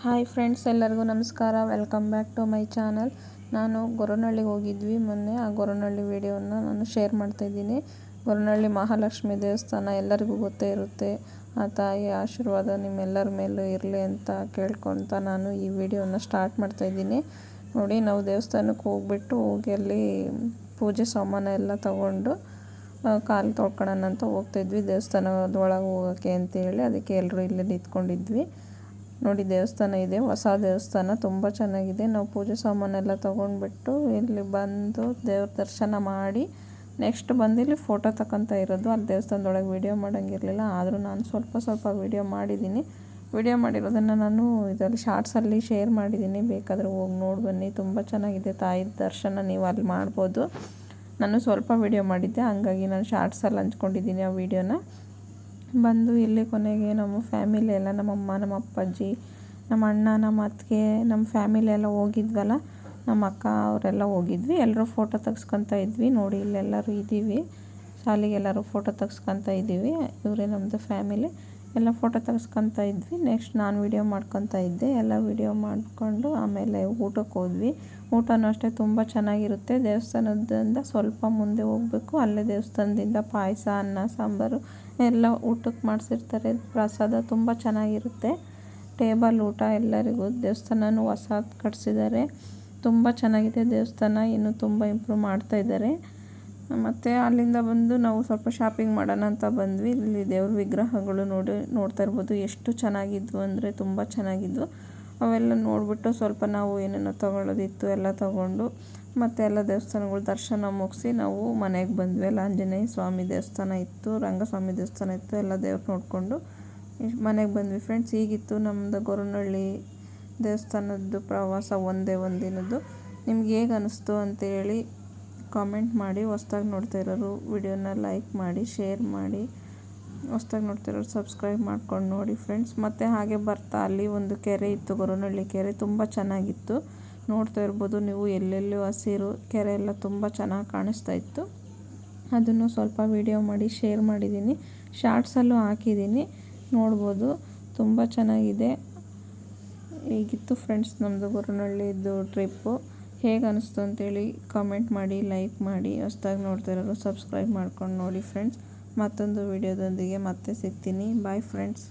Hi friends, ಎಲ್ಲರಿಗೂ ನಮಸ್ಕಾರ. Welcome back to my channel. ನಾನು ಗೊರವನಹಳ್ಳಿಗೆ ಹೋಗಿದ್ವಿ ಮೊನ್ನೆ. ಆ ಗೊರವನಹಳ್ಳಿ ವಿಡಿಯೋನ ನಾನು ಶೇರ್ ಮಾಡ್ತಾಯಿದ್ದೀನಿ. ಗೊರವನಹಳ್ಳಿ ಮಹಾಲಕ್ಷ್ಮಿ ದೇವಸ್ಥಾನ ಎಲ್ಲರಿಗೂ ಗೊತ್ತೇ ಇರುತ್ತೆ. ಆ ತಾಯಿ ಆಶೀರ್ವಾದ ನಿಮ್ಮೆಲ್ಲರ ಮೇಲೂ ಇರಲಿ ಅಂತ ಕೇಳ್ಕೊತ ನಾನು ಈ ವಿಡಿಯೋನ ಸ್ಟಾರ್ಟ್ ಮಾಡ್ತಾಯಿದ್ದೀನಿ. ನೋಡಿ, ನಾವು ದೇವಸ್ಥಾನಕ್ಕೆ ಹೋಗಿ ಅಲ್ಲಿ ಪೂಜೆ ಸಾಮಾನು ಎಲ್ಲ ತೊಗೊಂಡು ಕಾಲು ತೊಳ್ಕೊಳ್ಳೋಣ ಅಂತ ಹೋಗ್ತಾಯಿದ್ವಿ. ದೇವಸ್ಥಾನದ ಒಳಗೆ ಹೋಗೋಕ್ಕೆ ಅಂತೇಳಿ ಅದಕ್ಕೆ ಎಲ್ಲರೂ ಇಲ್ಲೇ ನಿಂತ್ಕೊಂಡಿದ್ವಿ. ನೋಡಿ, ದೇವಸ್ಥಾನ ಇದೆ, ಹೊಸ ದೇವಸ್ಥಾನ, ತುಂಬ ಚೆನ್ನಾಗಿದೆ. ನಾವು ಪೂಜೆ ಸಾಮಾನೆಲ್ಲ ತೊಗೊಂಡ್ಬಿಟ್ಟು ಇಲ್ಲಿ ಬಂದು ದೇವ್ರ ದರ್ಶನ ಮಾಡಿ ನೆಕ್ಸ್ಟ್ ಬಂದು ಇಲ್ಲಿ ಫೋಟೋ ತಗೊತಾ ಇರೋದು. ಅಲ್ಲಿ ದೇವಸ್ಥಾನದೊಳಗೆ ವೀಡಿಯೋ ಮಾಡೋಂಗಿರಲಿಲ್ಲ, ಆದರೂ ನಾನು ಸ್ವಲ್ಪ ವೀಡಿಯೋ ಮಾಡಿದ್ದೀನಿ. ವೀಡಿಯೋ ಮಾಡಿರೋದನ್ನು ನಾನು ಇದರಲ್ಲಿ ಶಾರ್ಟ್ಸಲ್ಲಿ ಶೇರ್ ಮಾಡಿದ್ದೀನಿ, ಬೇಕಾದರೆ ಹೋಗಿ ನೋಡಿ ಬನ್ನಿ. ತುಂಬ ಚೆನ್ನಾಗಿದೆ ತಾಯಿ ದರ್ಶನ, ನೀವು ಅಲ್ಲಿ ಮಾಡ್ಬೋದು. ನಾನು ಸ್ವಲ್ಪ ವೀಡಿಯೋ ಮಾಡಿದ್ದೆ, ಹಂಗಾಗಿ ನಾನು ಶಾರ್ಟ್ಸಲ್ಲಿ ಹಂಚ್ಕೊಂಡಿದ್ದೀನಿ ಆ ವೀಡಿಯೋನ. ಬಂದು ಇಲ್ಲಿ ಕೊನೆಗೆ ನಮ್ಮ ಫ್ಯಾಮಿಲಿ ಎಲ್ಲ, ನಮ್ಮಮ್ಮ, ನಮ್ಮ ಅಪ್ಪಾಜಿ, ನಮ್ಮ ಅಣ್ಣ, ನಮ್ಮ ಅತ್ತಿಗೆ, ನಮ್ಮ ಫ್ಯಾಮಿಲಿ ಎಲ್ಲ ಹೋಗಿದ್ವಲ್ಲ, ನಮ್ಮ ಅಕ್ಕ ಅವರೆಲ್ಲ ಹೋಗಿದ್ವಿ. ಎಲ್ಲರೂ ಫೋಟೋ ತೆಗ್ಸ್ಕೊತಾ ಇದ್ವಿ. ನೋಡಿ, ಇಲ್ಲೆಲ್ಲರೂ ಇದ್ದೀವಿ, ಶಾಲೆಗೆ ಎಲ್ಲರೂ ಫೋಟೋ ತೆಗ್ಸ್ಕೊತಾ ಇದ್ದೀವಿ. ಇವರೇ ನಮ್ಮದು ಫ್ಯಾಮಿಲಿ. ಎಲ್ಲ ಫೋಟೋ ತೆಗ್ಸ್ಕೊತಾ ಇದ್ವಿ. ನೆಕ್ಸ್ಟ್ ನಾನು ವೀಡಿಯೋ ಮಾಡ್ಕೊತಾ ಇದ್ದೆ. ಎಲ್ಲ ವೀಡಿಯೋ ಮಾಡಿಕೊಂಡು ಆಮೇಲೆ ಊಟಕ್ಕೆ ಹೋದ್ವಿ. ಊಟನೂ ಅಷ್ಟೇ ತುಂಬ ಚೆನ್ನಾಗಿರುತ್ತೆ. ದೇವಸ್ಥಾನದಿಂದ ಸ್ವಲ್ಪ ಮುಂದೆ ಹೋಗಬೇಕು, ಅಲ್ಲೇ ದೇವಸ್ಥಾನದಿಂದ ಪಾಯಸ, ಅನ್ನ, ಸಾಂಬಾರು ಎಲ್ಲ ಊಟಕ್ಕೆ ಮಾಡಿಸಿರ್ತಾರೆ. ಪ್ರಸಾದ ತುಂಬ ಚೆನ್ನಾಗಿರುತ್ತೆ. ಟೇಬಲ್ ಊಟ ಎಲ್ಲರಿಗೂ. ದೇವಸ್ಥಾನನೂ ಹೊಸದು ಕಟ್ಸಿದ್ದಾರೆ, ತುಂಬ ಚೆನ್ನಾಗಿದೆ ದೇವಸ್ಥಾನ. ಇನ್ನೂ ತುಂಬ ಇಂಪ್ರೂವ್ ಮಾಡ್ತಾಯಿದ್ದಾರೆ. ಮತ್ತು ಅಲ್ಲಿಂದ ಬಂದು ನಾವು ಸ್ವಲ್ಪ ಶಾಪಿಂಗ್ ಮಾಡೋಣ ಅಂತ ಬಂದ್ವಿ. ಇಲ್ಲಿ ದೇವ್ರ ವಿಗ್ರಹಗಳು ನೋಡ್ತಾ ಇರ್ಬೋದು, ಎಷ್ಟು ಚೆನ್ನಾಗಿದ್ವು ಅಂದರೆ ತುಂಬ ಚೆನ್ನಾಗಿದ್ವು. ಅವೆಲ್ಲ ನೋಡಿಬಿಟ್ಟು ಸ್ವಲ್ಪ ನಾವು ಏನೇನೋ ತೊಗೊಳ್ಳೋದಿತ್ತು ಎಲ್ಲ ತೊಗೊಂಡು ಮತ್ತು ಎಲ್ಲ ದೇವಸ್ಥಾನಗಳು ದರ್ಶನ ಮುಗಿಸಿ ನಾವು ಮನೆಗೆ ಬಂದ್ವಿ. ಅಲ್ಲಿ ಆಂಜನೇಯ ಸ್ವಾಮಿ ದೇವಸ್ಥಾನ ಇತ್ತು, ರಂಗಸ್ವಾಮಿ ದೇವಸ್ಥಾನ ಇತ್ತು, ಎಲ್ಲ ದೇವ್ರು ನೋಡಿಕೊಂಡು ಮನೆಗೆ ಬಂದ್ವಿ ಫ್ರೆಂಡ್ಸ್. ಹೀಗಿತ್ತು ನಮ್ಮದು ಗೊರವನಹಳ್ಳಿ ದೇವಸ್ಥಾನದ್ದು ಪ್ರವಾಸ, ಒಂದೇ ಒಂದಿನದ್ದು. ನಿಮ್ಗೆ ಹೇಗೆ ಅನ್ನಿಸ್ತು ಅಂತೇಳಿ ಕಾಮೆಂಟ್ ಮಾಡಿ. ಹೊಸ್ದಾಗಿ ನೋಡ್ತಾ ಇರೋರು ವಿಡಿಯೋನ ಲೈಕ್ ಮಾಡಿ, ಶೇರ್ ಮಾಡಿ. ಹೊಸ್ದಾಗಿ ನೋಡ್ತಾ ಇರೋರು ಸಬ್ಸ್ಕ್ರೈಬ್ ಮಾಡ್ಕೊಂಡು ನೋಡಿ ಫ್ರೆಂಡ್ಸ್. ಮತ್ತು ಹಾಗೆ ಬರ್ತಾ ಅಲ್ಲಿ ಒಂದು ಕೆರೆ ಇತ್ತು, ಗೊರವನಹಳ್ಳಿ ಕೆರೆ, ತುಂಬ ಚೆನ್ನಾಗಿತ್ತು. ನೋಡ್ತಾ ಇರ್ಬೋದು ನೀವು, ಎಲ್ಲೆಲ್ಲೂ ಹಸಿರು ಕೆರೆ ಎಲ್ಲ ತುಂಬ ಚೆನ್ನಾಗಿ ಕಾಣಿಸ್ತಾ ಇತ್ತು. ಅದನ್ನು ಸ್ವಲ್ಪ ವೀಡಿಯೋ ಮಾಡಿ ಶೇರ್ ಮಾಡಿದ್ದೀನಿ, ಶಾರ್ಟ್ಸಲ್ಲೂ ಹಾಕಿದ್ದೀನಿ, ನೋಡ್ಬೋದು. ತುಂಬ ಚೆನ್ನಾಗಿದೆ. ಹೀಗಿತ್ತು ಫ್ರೆಂಡ್ಸ್ ನಮ್ಮದು ಗೊರವನಹಳ್ಳಿದು ಟ್ರಿಪ್ಪು. ಹೇಗೆ ಅನ್ನಿಸ್ತು ಅಂತೇಳಿ ಕಾಮೆಂಟ್ ಮಾಡಿ, ಲೈಕ್ ಮಾಡಿ. ಹೊಸ್ದಾಗಿ ನೋಡ್ತಾ ಇರೋರು ಸಬ್ಸ್ಕ್ರೈಬ್ ಮಾಡ್ಕೊಂಡು ನೋಡಿ ಫ್ರೆಂಡ್ಸ್. ಮತ್ತೊಂದು ವಿಡಿಯೋದೊಂದಿಗೆ ಮತ್ತೆ ಸಿಗ್ತೀನಿ. Bye friends.